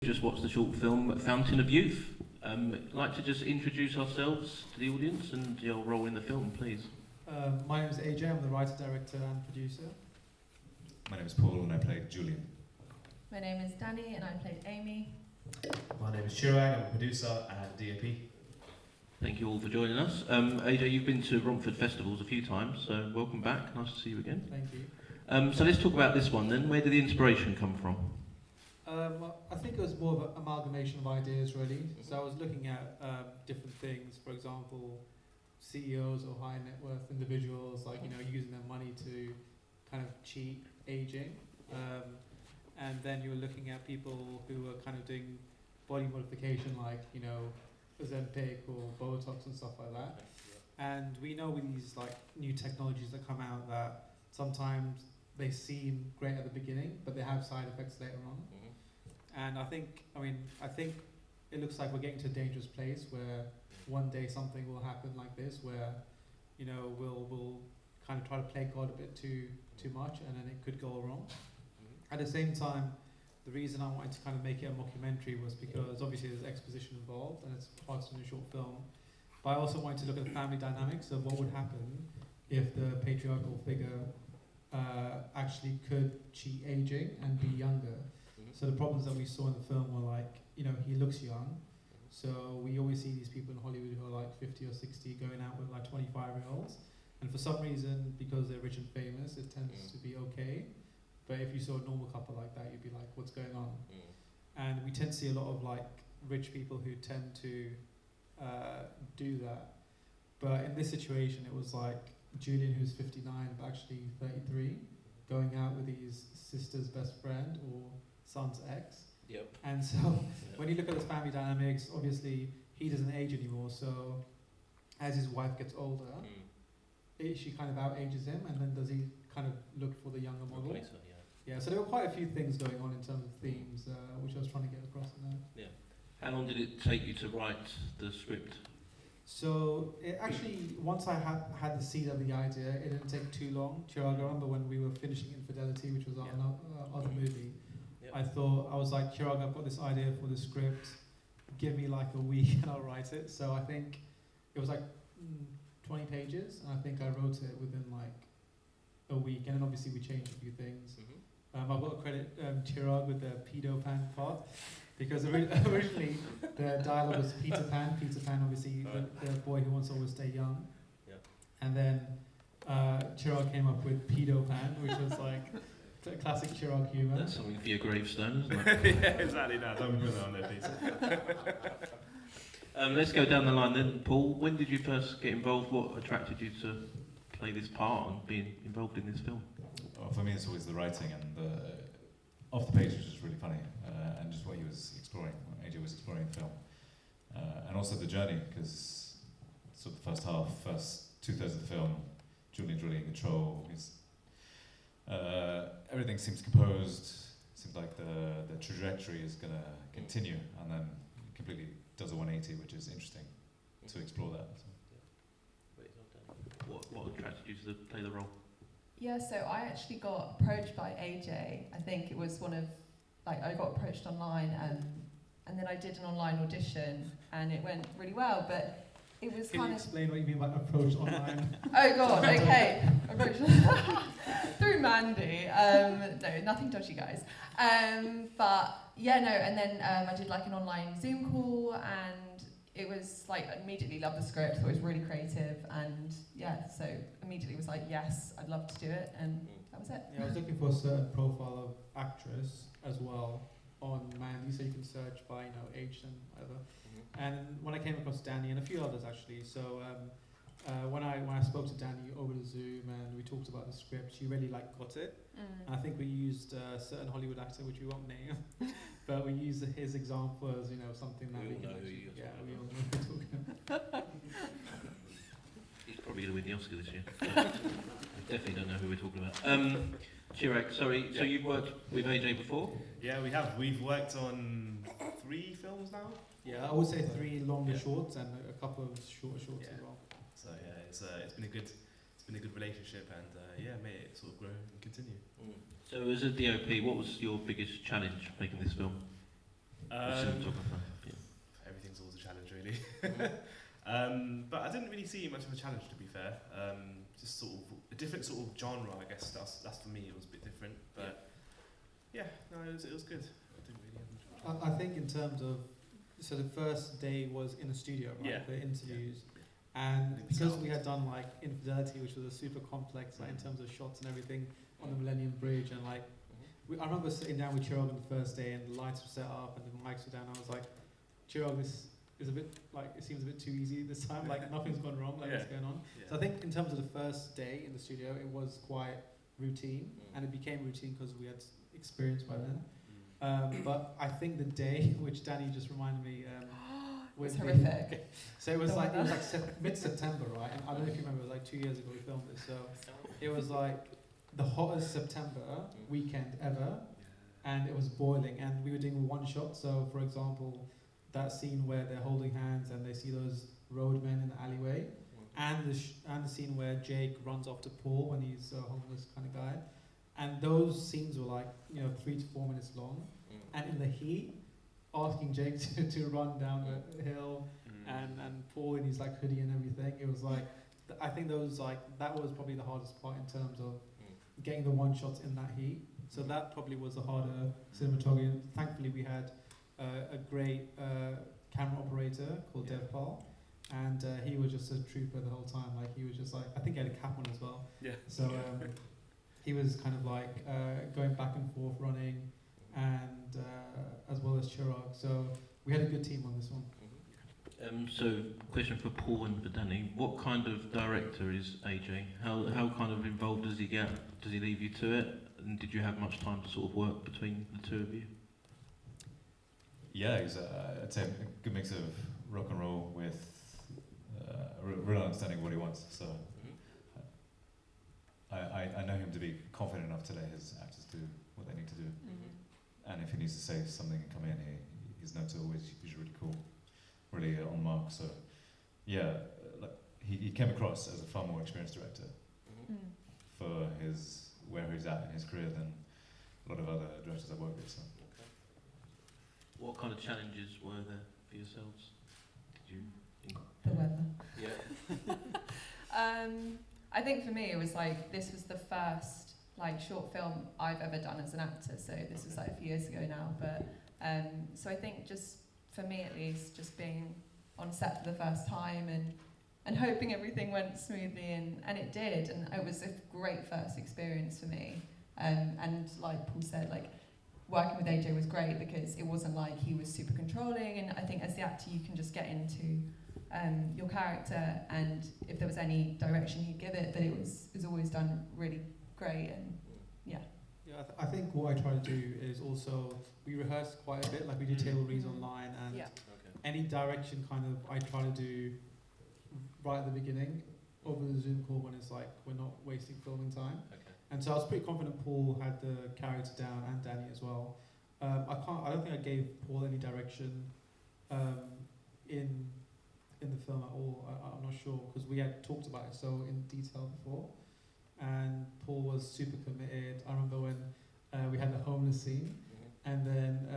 Just watched the short film Fountain of Youth. Like to just introduce ourselves to the audience and your role in the film, please. My name is AJ, I'm the writer, director and producer. My name is Paul and I played Julian. My name is Danny and I played Amy. My name is Chirag, I'm a producer and DOP. Thank you all for joining us. AJ, you've been to Romford festivals a few times, so welcome back. Nice to see you again. Thank you. So let's talk about this one then. Where did the inspiration come from? I think it was more of an amalgamation of ideas really. So I was looking at different things, for example, CEOs or high net worth individuals, like, using their money to kind of cheat aging. And then you were looking at people who were kind of doing body modification, like, Ozempic or Botox and stuff like that. And we know with these like new technologies that come out that sometimes they seem great at the beginning, but they have side effects later on. And I think it looks like we're getting to a dangerous place where one day something will happen like this, where, we'll kind of try to play God a bit too much, and then it could go wrong. At the same time, the reason I wanted to kind of make it a mockumentary was because obviously there's exposition involved, and it's part of a short film. But I also wanted to look at the family dynamics of what would happen if the patriarchal figure actually could cheat aging and be younger. So the problems that we saw in the film were like, he looks young. So we always see these people in Hollywood who are like 50 or 60 going out with like 25-year-olds. And for some reason, because they're rich and famous, it tends to be okay. But if you saw a normal couple like that, you'd be like, what's going on? And we tend to see a lot of like rich people who tend to do that. But in this situation, it was like Julian, who's 59, but actually 33, going out with his sister's best friend or son's ex. Yep. And so when you look at his family dynamics, obviously he doesn't age anymore. So as his wife gets older, she kind of out-ages him, and then does he kind of look for the younger model? Replace her, yeah. Yeah, so there were quite a few things going on in terms of themes, which I was trying to get across in there. Yeah. How long did it take you to write the script? So it actually, once I had the seed of the idea, it didn't take too long. Chirag, I remember when we were finishing Infidelity, which was our other movie, I was like, Chirag, I've got this idea for the script, give me like a week and I'll write it. So I think it was like 20 pages, and I think I wrote it within like a week, and then obviously we changed a few things. I've got to credit Chirag with the pedo pan part, because originally the dialogue was Peter Pan, obviously the boy who wants to always stay young. And then Chirag came up with pedo pan, which was like classic Chirag humour. That's something for your gravestone, isn't it? Yeah, exactly that. Don't put that on there, please. Let's go down the line then. Paul, when did you first get involved? What attracted you to play this part and being involved in this film? Well, for me, it's always the writing and off the page was just really funny, and just what he was exploring, what AJ was exploring in the film, and also the journey, because sort of the first 2/3 of the film, Julian's really in control. Everything seems composed. Seems like the trajectory is going to continue, and then completely does a 180, which is interesting to explore that. So. What attracted you to play the role? Yeah, so I actually got approached by AJ. I think it was I got approached online, and then I did an online audition, and it went really well, but it was Can you explain what you mean by approach online? Oh god, okay. Approach through Mandy. No, nothing dodgy, guys. But yeah, no, and then I did like an online Zoom call, and it was like I immediately loved the script. It was really creative, and yeah, so immediately was like, yes, I'd love to do it, and that was it. Yeah, I was looking for a certain profile of actress as well on Mandy, so you can search by age and whatever. And when I came across Danny and a few others actually, so when I spoke to Danny over the Zoom and we talked about the script, she really got it. And I think we used a certain Hollywood actor, which we won't name, but we used his example as something that we all know can who you're we all know who we're talking about. He's probably going to win the Oscar this year. We definitely don't know who we're talking about. Chirag, sorry, so you've worked with AJ before? Yeah, we have. We've worked on 3 films now. Yeah, I would say 3 longer shorts and a couple of shorter shorts as well. So yeah, it's been a good relationship, and made it sort of grow and continue. So as a DOP, what was your biggest challenge making this film? cinematographer? Yeah. Everything's always a challenge, really. But I didn't really see much of a challenge, to be fair. Just sort of a different sort of genre, I guess. That's for me. It was a bit different, but yeah, no, it was good. I didn't really have much of a challenge. I think in terms of, so the first day was in a studio, right, Yeah. for interviews, I and think because so. we had done like Infidelity, which was a super complex, like in terms of shots and everything on the Millennium Bridge, and like I remember sitting down with Chirag on the first day, and the lights were set up and the mics were down. I was like, Chirag, this is a bit like, it seems a bit too easy this time. Like nothing's gone wrong. Like what's going on? Yeah. So I think in terms of the first day in the studio, it was quite routine, and it became routine because we had experience by then. But I think the day, which Danny just reminded me, was with the- horrific. So it was like mid-September, right? And I don't know if you remember, it was like 2 years ago we filmed it. So it was like the hottest September weekend ever, and it was boiling. And we were doing one shot. So for example, that scene where they're holding hands and they see those roadmen in the alleyway, and the scene where Jake runs off to Paul when he's a homeless kind of guy, and those scenes were like 3 to 4 minutes long, and in the heat, asking Jake to run down the hill, and Paul in his like hoodie and everything. It was like I think those that was probably the hardest part in terms of getting the one shots in that heat. So that probably was the harder cinematography. Thankfully, we had a great camera operator called Devpal, and he was just a trooper the whole time. Like he was just like, I think he had a cap on as well. Yeah. So he was kind of like going back and forth running, and as well as Chirag. So we had a good team on this one. So, question for Paul and for Danny. What kind of director is AJ? How kind of involved does he get? Does he leave you to it? And did you have much time to sort of work between the two of you? Yeah, he's I'd say a good mix of rock and roll with a real understanding of what he wants. So I know him to be confident enough to let his actors do what they need to do. And if he needs to say something and come in, his notes are always usually really cool, really on the mark. So yeah, like he came across as a far more experienced director for where he's at in his career than a lot of other directors I've worked with. So. What kind of challenges were there for yourselves? Did you? The weather. Yeah. I think for me it was like, this was the first like short film I've ever done as an actor, so this was like a few years ago now, but so I think just for me at least, just being on set for the first time and hoping everything went smoothly, and it did, and it was a great first experience for me, and like Paul said, like working with AJ was great because it wasn't like he was super controlling, and I think as the actor you can just get into your character, and if there was any direction he'd give it, but it was always done really great, and yeah. Yeah, I think what I try to do is also, we rehearse quite a bit, like we do table reads online, and any direction kind of I try to do right at the beginning over the Zoom call when it's like we're not wasting filming time. And so I was pretty confident Paul had the character down, and Danny as well. I don't think I gave Paul any direction in the film at all. I'm not sure, because we had talked about it so in detail before, and Paul was super committed. I remember when we had the homeless scene, and then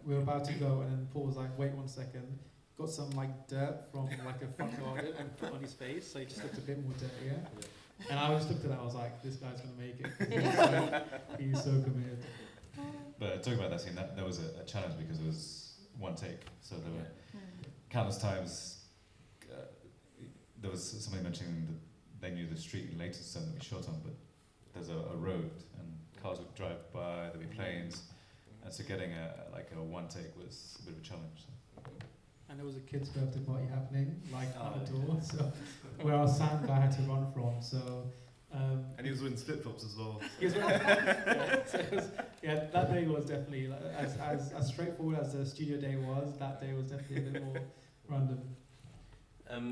we were about to go, and then Paul was like, wait 1 second, got some like dirt from like a front garden and put on his face, so he just looked a bit more dirtier. And I just looked at that, I was like, this guy's gonna make it. He's so committed. But talking about that scene, that was a challenge because it was one take. So there were countless times. There was somebody mentioning that they knew the street in Leytonstone that we shot on, but there's a road and cars would drive by, there'd be planes, and so getting a one take was a bit of a challenge. So. And there was a kid's birthday party happening, like at the door, so where our sound guy had to run from. So. And he was wearing flip flops as well. That day was definitely like, as straightforward as the studio day was. That day was definitely a bit more random.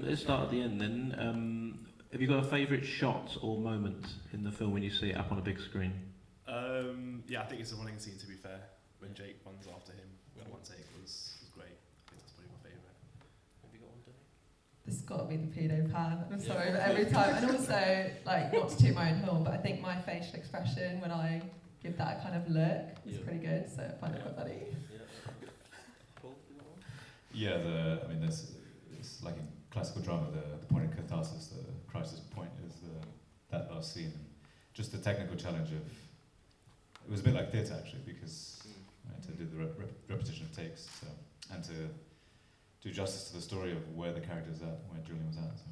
Let's start at the end then. Have you got a favourite shot or moment in the film when you see it up on a big screen? Yeah, I think it's the running scene, to be fair, when Jake runs after him. That one take was great. I think that's probably my favourite. Have you got one, Danny? This has got to be the pedo pan. I'm sorry, but every time. And also, like, not to toot my own horn, but I think my facial expression when I give that kind of look is pretty good, so I find it quite funny. Yeah, I mean, it's like in classical drama, the point of catharsis, the crisis point is that last scene. And just the technical challenge of, it was a bit like theatre actually, because I had to do the repetition of takes, so, and to do justice to the story of where the character's at, where Julian was at. So.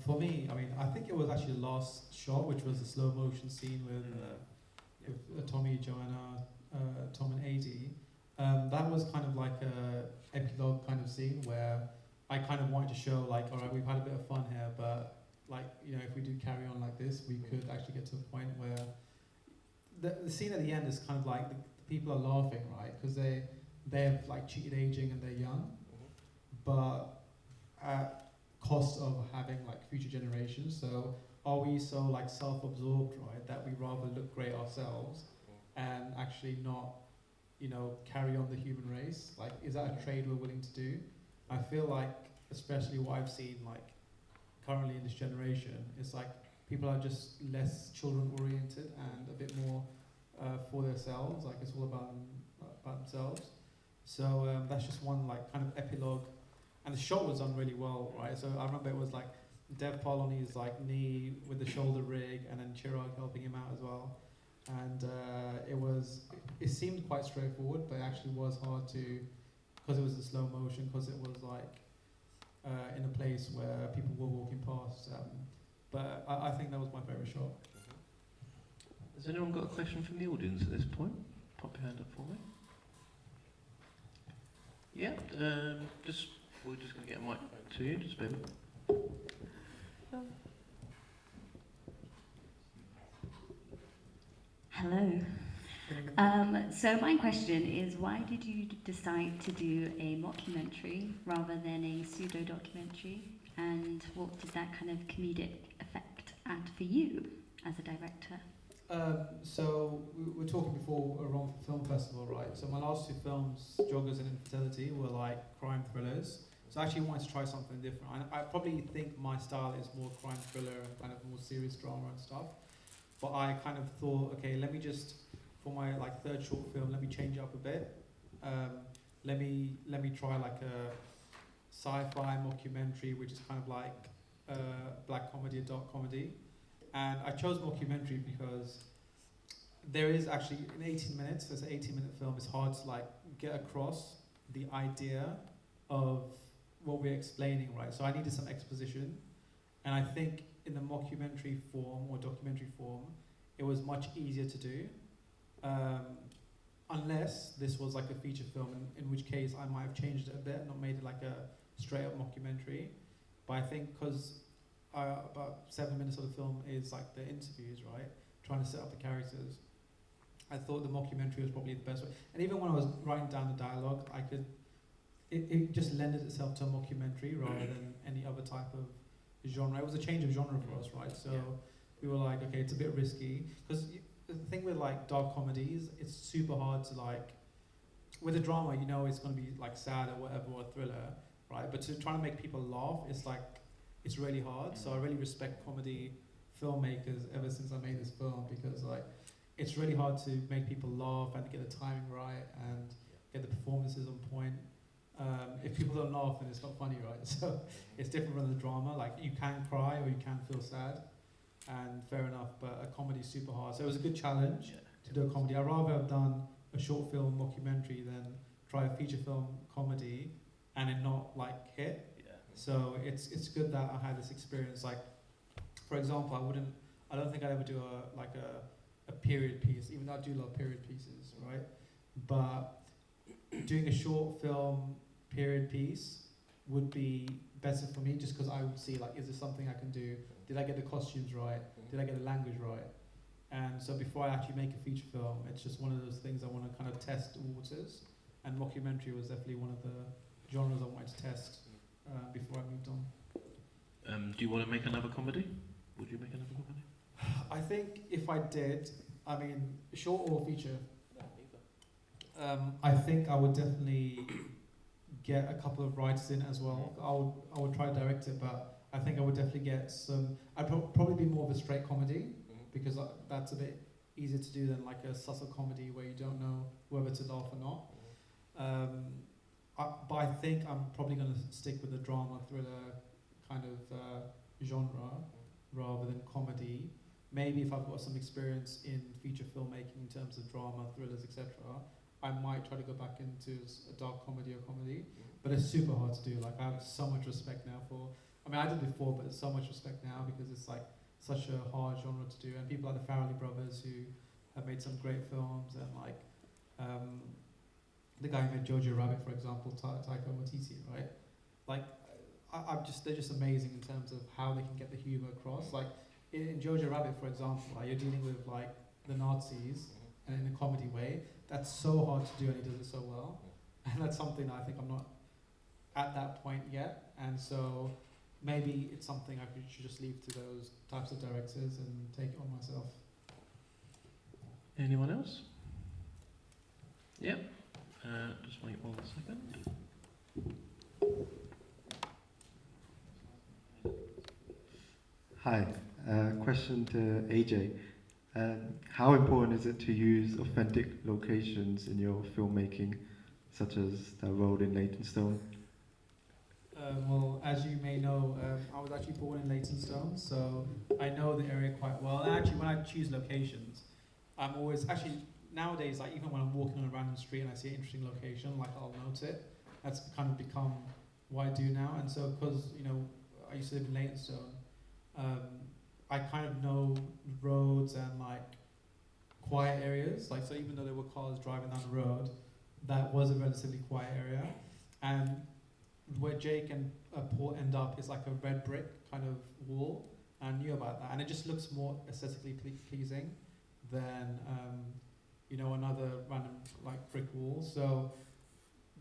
For me, I mean, I think it was actually the last shot, which was the slow motion scene with Tommy, Joanna, Tom and Adie. That was kind of like a epilogue kind of scene where I kind of wanted to show like, all right, we've had a bit of fun here, but like, you know, if we do carry on like this, we could actually get to a point where the scene at the end is kind of like the people are laughing, right? Because they've like cheated aging and they're young, but at cost of having like future generations. So are we so like self-absorbed, right, that we rather look great ourselves and actually not, you know, carry on the human race? Like, is that a trade we're willing to do? I feel like, especially what I've seen like currently in this generation, it's like people are just less children oriented and a bit more for themselves. Like it's all about themselves. So that's just one like kind of epilogue. And the shot was done really well, right? So I remember it was like Dev Paul on his like knee with the shoulder rig, and then Chirag helping him out as well. And it seemed quite straightforward, but it actually was hard to, because it was in slow motion, because it was like in a place where people were walking past. But I think that was my favourite shot. Has anyone got a question from the audience at this point? Pop your hand up for me. Yeah, we're just going to get a mic to you, just a bit. Hello. So my question is, why did you decide to do a mockumentary rather than a pseudo-documentary? And what did that kind of comedic effect add for you as a director? So we were talking before Romford Film Festival, right? So my last two films, Joggers and Infertility, were like crime thrillers. So I actually wanted to try something different. I probably think my style is more crime thriller and kind of more serious drama and stuff. But I kind of thought, okay, let me just, for my like third short film, let me change it up a bit. Let me try like a sci-fi mockumentary, which is kind of like black comedy, a dark comedy. And I chose mockumentary because there is actually, in 18 minutes, there's an 18-minute film, it's hard to like get across the idea of what we're explaining, right? So I needed some exposition. And I think in the mockumentary form or documentary form, it was much easier to do. Unless this was like a feature film, in which case I might have changed it a bit, not made it like a straight up mockumentary. But I think because about 7 minutes of the film is like the interviews, right? Trying to set up the characters. I thought the mockumentary was probably the best way. And even when I was writing down the dialogue, it just lended itself to a mockumentary rather than any other type of genre. It was a change of genre for us, right? So we were like, okay, it's a bit risky. Because the thing with like dark comedies, it's super hard to like, with a drama, you know it's going to be like sad or whatever, or a thriller, right? But to try to make people laugh, it's really hard. So I really respect comedy filmmakers ever since I made this film, because like it's really hard to make people laugh and get the timing right and get the performances on point. If people don't laugh, then it's not funny, right? So it's different from the drama. Like you can cry or you can feel sad, and fair enough. But a comedy is super hard. So it was a good challenge to do a comedy. I'd rather have done a short film mockumentary than try a feature film comedy and it not like hit. So it's good that I had this experience. Like, for example, I don't think I'd ever do a period piece, even though I do love period pieces, right? But doing a short film period piece would be better for me, just because I would see like, is there something I can do? Did I get the costumes right? Did I get the language right? And so before I actually make a feature film, it's just one of those things I want to kind of test the waters. And mockumentary was definitely one of the genres I wanted to test before I moved on. Do you want to make another comedy? Would you make another comedy? I think if I did, I mean, short or feature, I think I would definitely get a couple of writers in as well. I would try to direct it, but I think I would definitely get some. I'd probably be more of a straight comedy, because that's a bit easier to do than like a subtle comedy where you don't know whether to laugh or not. but I think I'm probably going to stick with the drama thriller kind of genre rather than comedy. Maybe if I've got some experience in feature filmmaking in terms of drama, thrillers, etc., I might try to go back into a dark comedy or comedy. But it's super hard to do. Like, I have so much respect now for. I mean, I did before, but it's so much respect now because it's like such a hard genre to do. And people like the Farrelly brothers who have made some great films, and like the guy who made Jojo Rabbit, for example, Taika Waititi, right? Like, they're just amazing in terms of how they can get the humor across. Like in Jojo Rabbit, for example, like, you're dealing with like the Nazis, and in a comedy way. That's so hard to do, and he does it so well. And that's something I think I'm not at that point yet, and so maybe it's something I should just leave to those types of directors and take it on myself. Anyone else? Yep. Just wait 1 second. Hi. Question to AJ. How important is it to use authentic locations in your filmmaking, such as the road in Leytonstone? Well, as you may know, I was actually born in Leytonstone, so I know the area quite well. And actually, when I choose locations, I'm always actually nowadays, like even when I'm walking on a random street and I see an interesting location, like I'll note it. That's kind of become what I do now. And so, because I used to live in Leytonstone, I kind of know roads and like quiet areas. Like, so even though there were cars driving down the road, that was a relatively quiet area. And where Jake and Paul end up is like a red brick kind of wall. I knew about that, and it just looks more aesthetically pleasing than another random like brick wall. So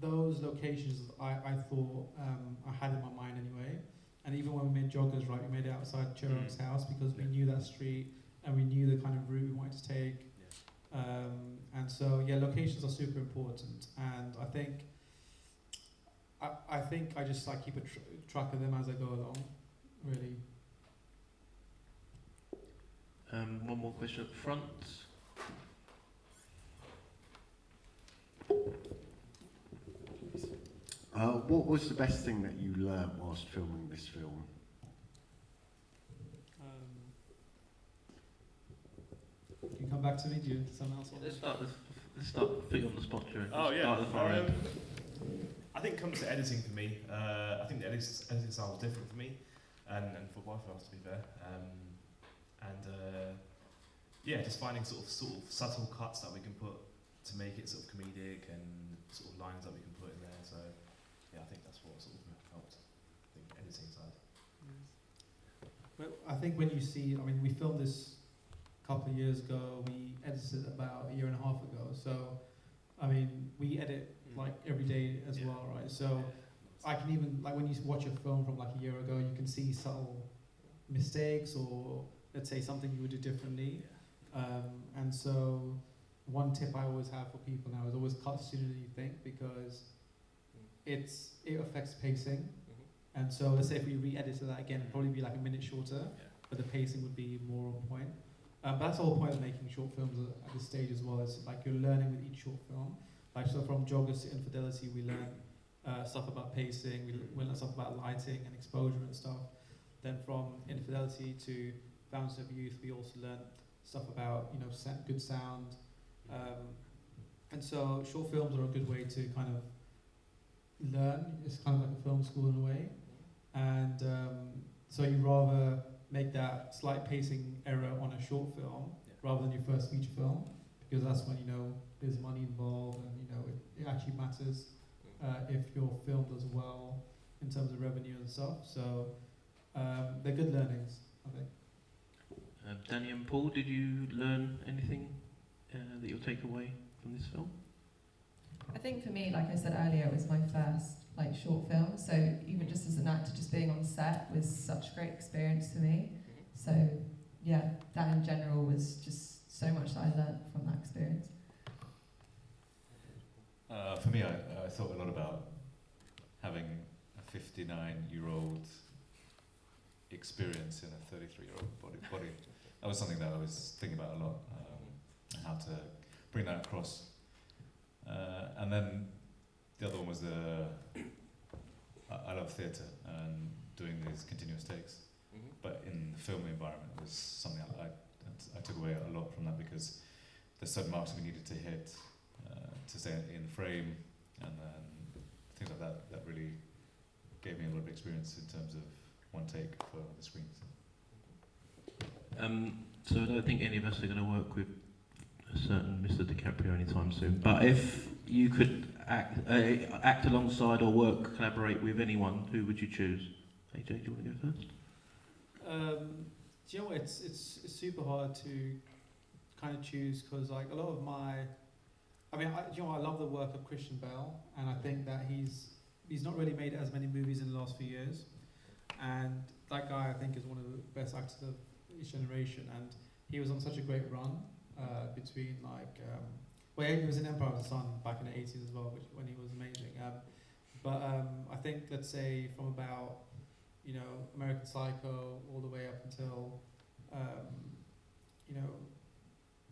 those locations I thought I had in my mind anyway. And even when we made Joggers, right, we made it outside Chirag's house because we knew that street and we knew the kind of route we wanted to take. And so, yeah, locations are super important. And I think I just like keep a track of them as I go along, really. One more question up front. What was the best thing that you learnt whilst filming this film? You come back to me, do you? Someone else want Let's start put you on the spot, Chirag. Oh yeah. Start at the far end. I think it comes to editing for me. I think the editing style was different for me, and for both of us, to be fair. Just finding sort of subtle cuts that we can put to make it sort of comedic, and sort of lines that we can put in there. So yeah, I think that's what sort of helped. I think editing side. Well, I think when you see, I mean, we filmed this a couple of years ago. We edited about a year and a half ago. So, I mean, we edit like every day as well, right? So, I can even like when you watch a film from like a year ago, you can see subtle mistakes, or let's say something you would do differently. And so, one tip I always have for people now is always cut sooner than you think, because it affects pacing. And so let's say if we re-edited that again, it'd probably be like a minute shorter, but the pacing would be more on point. But that's the whole point of making short films at this stage as well. Is like you're learning with each short film. Like, so from Joggers to Infidelity, we learn stuff about pacing, we learn stuff about lighting and exposure and stuff. Then from Infidelity to Fountains of Youth, we also learned stuff about good sound. And so short films are a good way to kind of learn. It's kind of like a film school in a way. And so you rather make that slight pacing error on a short film rather than your first feature film, because that's when there's money involved, and it actually matters if your film does well in terms of revenue and stuff. So they're good learnings, I think. Danny and Paul, did you learn anything that you'll take away from this film? I think for me, like I said earlier, it was my first short film, so even just as an actor, just being on set was such a great experience for me. So yeah, that in general was just so much that I learned from that experience. For me, I thought a lot about having a 59-year-old experience in a 33-year-old body. That was something that I was thinking about a lot, how to bring that across. And then the other one was I love theatre and doing these continuous takes. But in the film environment, it was something I took away a lot from that, because there's certain marks we needed to hit to stay in the frame, and then things like that really gave me a lot of experience in terms of one take for the screen. So I don't think any of us are going to work with a certain Mr. DiCaprio anytime soon. But if you could act alongside or collaborate with anyone, who would you choose? AJ, do you want to go first? Do you know what? It's super hard to kind of choose, because like a lot of you know, I love the work of Christian Bale, and I think that he's not really made as many movies in the last few years, and that guy I think is one of the best actors of his generation, and he was on such a great run between he was in Empire of the Sun back in the 80s as well, when he was amazing. But I think, let's say, from about, you know, American Psycho all the way up until, you know,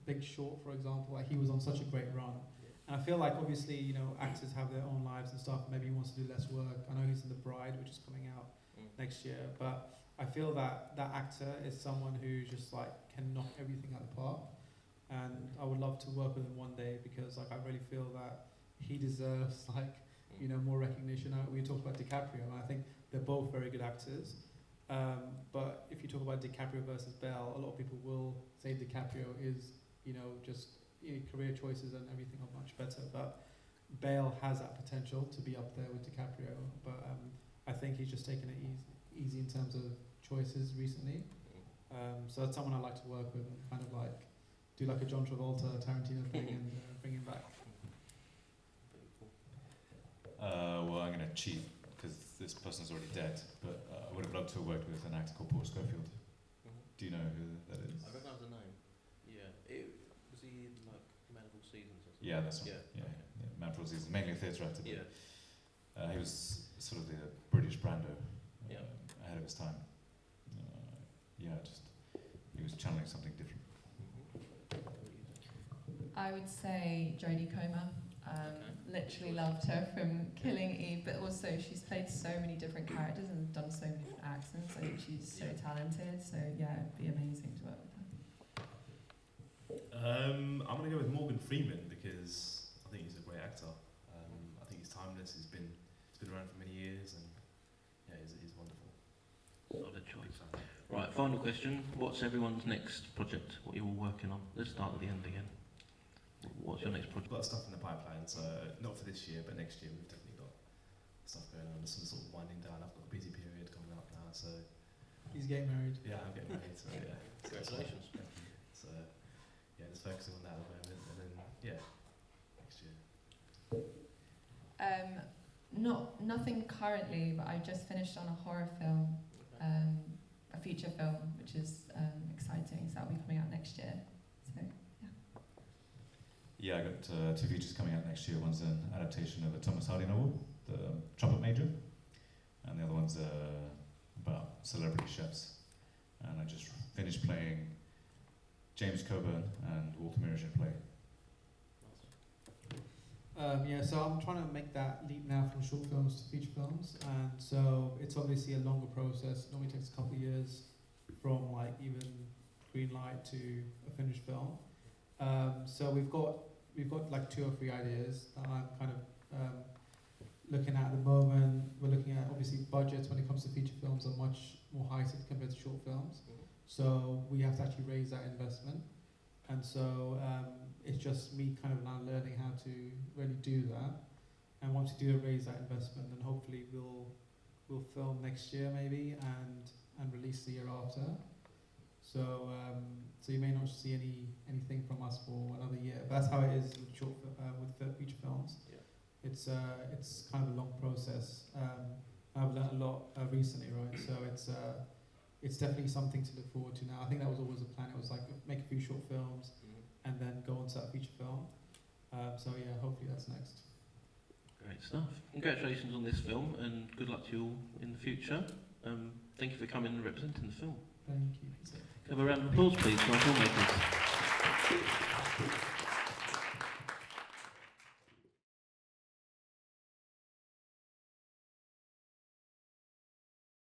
Big Short, for example, like he was on such a great run. And I feel like, obviously, you know, actors have their own lives and stuff. Maybe he wants to do less work. I know he's in The Bride, which is coming out next year, but I feel that that actor is someone who just like can knock everything out of the park. And I would love to work with him one day, because like I really feel that he deserves like, you know, more recognition. We talked about DiCaprio, and I think they're both very good actors. But if you talk about DiCaprio versus Bale, a lot of people will say DiCaprio is, you know, just career choices and everything are much better. But Bale has that potential to be up there with DiCaprio. But I think he's just taken it easy in terms of choices recently. So that's someone I like to work with and kind of like do like a John Travolta, Tarantino thing and bring him back. Well, I'm going to cheat, because this person's already dead, but I would have loved to have worked with an actor called Paul Schofield. Do you know who that is? I recognise the name. Yeah. Was he in like Man of All Seasons or something? Yeah, that's one. Yeah. Yeah. Man of All Seasons, mainly a theatre actor. Yeah. He was sort of the British Brando, ahead of his time. He was channeling something different. I would say Jodie Comer. Literally loved her from Killing Eve, but also she's played so many different characters and done so many different accents. I think she's so talented. So yeah, it'd be amazing to work with her. I'm going to go with Morgan Freeman, because I think he's a great actor. I think he's timeless. He's been around for many years, and yeah, he's wonderful. Solid choice. Right, final question. What's everyone's next project? What you're all working on? Let's start at the end again. What's your next project? We've got stuff in the pipeline, so not for this year, but next year we've definitely got stuff going on. Some sort of winding down. I've got a busy period coming up now, so He's getting married. yeah, I'm getting married. So yeah, Congratulations. So yeah, just focusing on that at the moment, and then yeah, next year. Nothing currently, but I just finished on a horror film, a feature film, which is exciting. So that'll be coming out next year. So yeah. Yeah, I got 2 features coming out next year. One's an adaptation of a Thomas Hardy novel, The Trumpet Major, and the other one's about celebrity chefs. And I just finished playing James Coburn and Walter Mirisch in play. So I'm trying to make that leap now from short films to feature films, and so it's obviously a longer process. It normally takes a couple of years from like even green light to a finished film. So we've got like 2 or 3 ideas that I'm kind of looking at the moment. We're looking at, obviously, budgets when it comes to feature films are much more heightened compared to short films. So we have to actually raise that investment, and so it's just me kind of now learning how to really do that. And once we do raise that investment, then hopefully we'll film next year maybe and release the year after. So you may not see anything from us for another year, but that's how it is with with feature films. Yeah. It's kind of a long process. I've learned a lot recently, right? So it's definitely something to look forward to now. I think that was always a plan. It was like make a few short films and then go on to that feature film. So yeah, hopefully that's next. Great stuff. Congratulations on this film, and good luck to you all in the future. Thank you for coming and representing the film. Thank you. Have a round of applause, please, for our filmmakers.